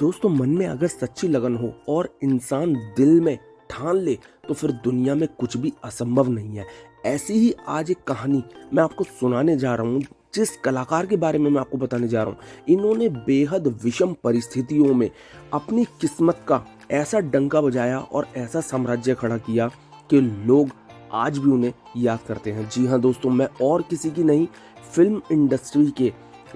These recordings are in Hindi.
दोस्तों, मन में अगर सच्ची लगन हो और इंसान दिल में ठान ले तो फिर दुनिया में कुछ भी असंभव नहीं है। ऐसी ही आज एक कहानी मैं आपको सुनाने जा रहा हूँ। जिस कलाकार के बारे में मैं आपको बताने जा रहा हूँ, इन्होंने बेहद विषम परिस्थितियों में अपनी किस्मत का ऐसा डंका बजाया और ऐसा साम्राज्य खड़ा किया कि लोग आज भी उन्हें याद करते हैं। जी हाँ दोस्तों, मैं और किसी की नहीं, फिल्म इंडस्ट्री के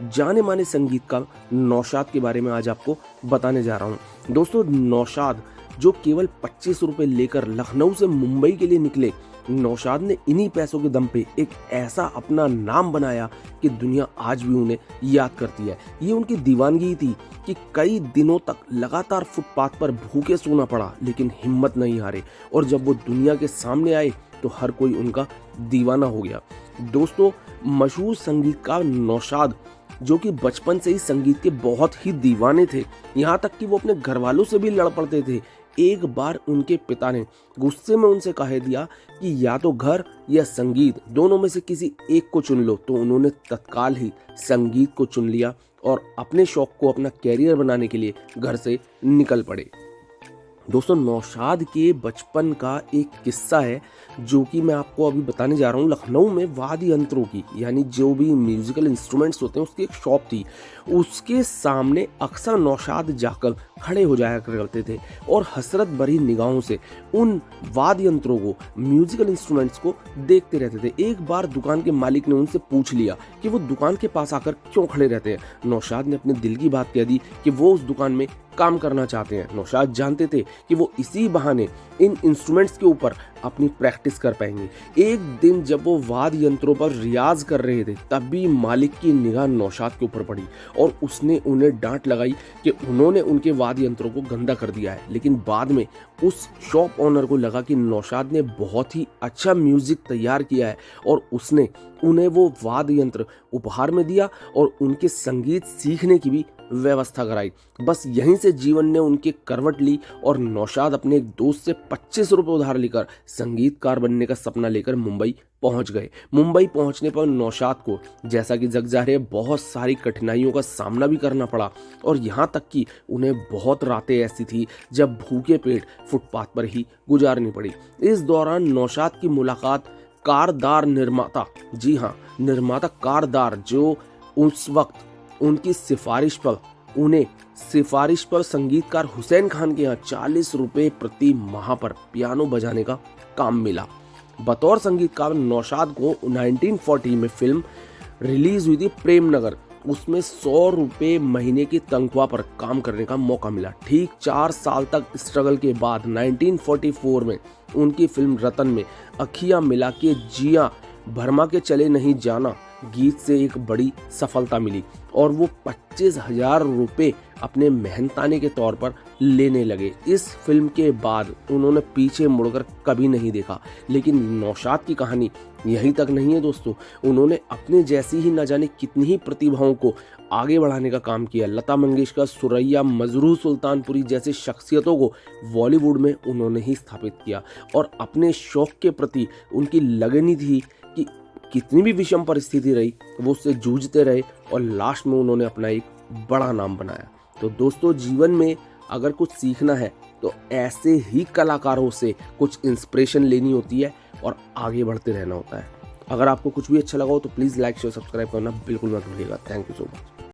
जाने माने संगीतकार नौशाद के बारे में आज आपको बताने जा रहा हूँ। दोस्तों, नौशाद जो केवल 25 रुपए लेकर लखनऊ से मुंबई के लिए निकले, नौशाद ने इन्हीं पैसों के दम पे एक ऐसा अपना नाम बनाया कि दुनिया आज भी उन्हें याद करती है। ये उनकी दीवानगी थी कि कई दिनों तक लगातार फुटपाथ पर भूखे सोना पड़ा, लेकिन हिम्मत नहीं हारे और जब वो दुनिया के सामने आए तो हर कोई उनका दीवाना हो गया। दोस्तों, मशहूर संगीतकार नौशाद जो कि बचपन से ही संगीत के बहुत ही दीवाने थे, यहाँ तक कि वो अपने घर वालों से भी लड़ पड़ते थे। एक बार उनके पिता ने गुस्से में उनसे कह दिया कि या तो घर या संगीत, दोनों में से किसी एक को चुन लो। तो उन्होंने तत्काल ही संगीत को चुन लिया और अपने शौक को अपना कैरियर बनाने के लिए घर से निकल पड़े। दोस्तों, नौशाद के बचपन का एक किस्सा है जो कि मैं आपको अभी बताने जा रहा हूँ। लखनऊ में वाद्य यंत्रों की, यानी जो भी म्यूजिकल इंस्ट्रूमेंट्स होते हैं, उसकी एक शॉप थी। उसके सामने अक्सर नौशाद जाकर खड़े हो जाया करते थे और हसरत भरी निगाहों से उन वाद्य यंत्रों को, म्यूजिकल इंस्ट्रूमेंट्स को देखते रहते थे। एक बार दुकान के मालिक ने उनसे पूछ लिया कि वो दुकान के पास आकर क्यों खड़े रहते हैं। नौशाद ने अपने दिल की बात कह दी कि वो उस दुकान में काम करना चाहते हैं। नौशाद जानते थे कि वो इसी बहाने इन इंस्ट्रूमेंट्स के ऊपर अपनी प्रैक्टिस कर पाएंगे। एक दिन जब वो वाद्य यंत्रों पर रियाज कर रहे थे, तभी मालिक की निगाह नौशाद के ऊपर पड़ी और उसने उन्हें डांट लगाई कि उन्होंने उनके वाद्य यंत्रों को गंदा कर दिया है। लेकिन बाद में उस शॉप ओनर को लगा कि नौशाद ने बहुत ही अच्छा म्यूजिक तैयार किया है और उसने उन्हें वो वाद्य यंत्र उपहार में दिया और उनके संगीत सीखने की भी व्यवस्था कराई। बस यहीं से जीवन ने उनकी करवट ली और नौशाद अपने एक दोस्त से 25 रुपए उधार लेकर संगीतकार बनने का सपना लेकर मुंबई पहुंच गए। मुंबई पहुंचने पर नौशाद को, जैसा कि जग जाहिर है, बहुत सारी कठिनाइयों का सामना भी करना पड़ा और यहाँ तक कि उन्हें बहुत रातें ऐसी थी जब भूखे पेट फुटपाथ पर ही गुजारनी पड़ी। इस दौरान नौशाद की मुलाकात कारदार निर्माता, जी हाँ, निर्माता कारदार, जो उस वक्त उनकी सिफारिश पर संगीतकार हुसैन खान के यहाँ 40 रुपए प्रति माह पर पियानो बजाने का काम मिला। बतौर संगीतकार नौशाद को 1940 में फिल्म रिलीज हुई थी प्रेम नगर, उसमें 100 रुपए महीने की तनख्वाह पर काम करने का मौका मिला। ठीक 4 साल तक स्ट्रगल के बाद 1944 में उनकी फिल्म रतन में अखियां मिला के जिया भरमा के चले नहीं जाना गीत से एक बड़ी सफलता मिली और वो 25,000 रुपए अपने मेहनताने के तौर पर लेने लगे। इस फिल्म के बाद उन्होंने पीछे मुड़कर कभी नहीं देखा। लेकिन नौशाद की कहानी यहीं तक नहीं है दोस्तों, उन्होंने अपने जैसी ही न जाने कितनी ही प्रतिभाओं को आगे बढ़ाने का काम किया। लता मंगेशकर, सुरैया, मजरूह सुल्तानपुरी जैसी शख्सियतों को बॉलीवुड में उन्होंने ही स्थापित किया और अपने शौक के प्रति उनकी लगनी थी कि कितनी भी विषम परिस्थिति रही वो उससे जूझते रहे और लास्ट में उन्होंने अपना एक बड़ा नाम बनाया। तो दोस्तों, जीवन में अगर कुछ सीखना है तो ऐसे ही कलाकारों से कुछ इंस्पिरेशन लेनी होती है और आगे बढ़ते रहना होता है। अगर आपको कुछ भी अच्छा लगा हो तो प्लीज़ लाइक शेयर सब्सक्राइब करना बिल्कुल मत भूलिएगा। Thank you so much.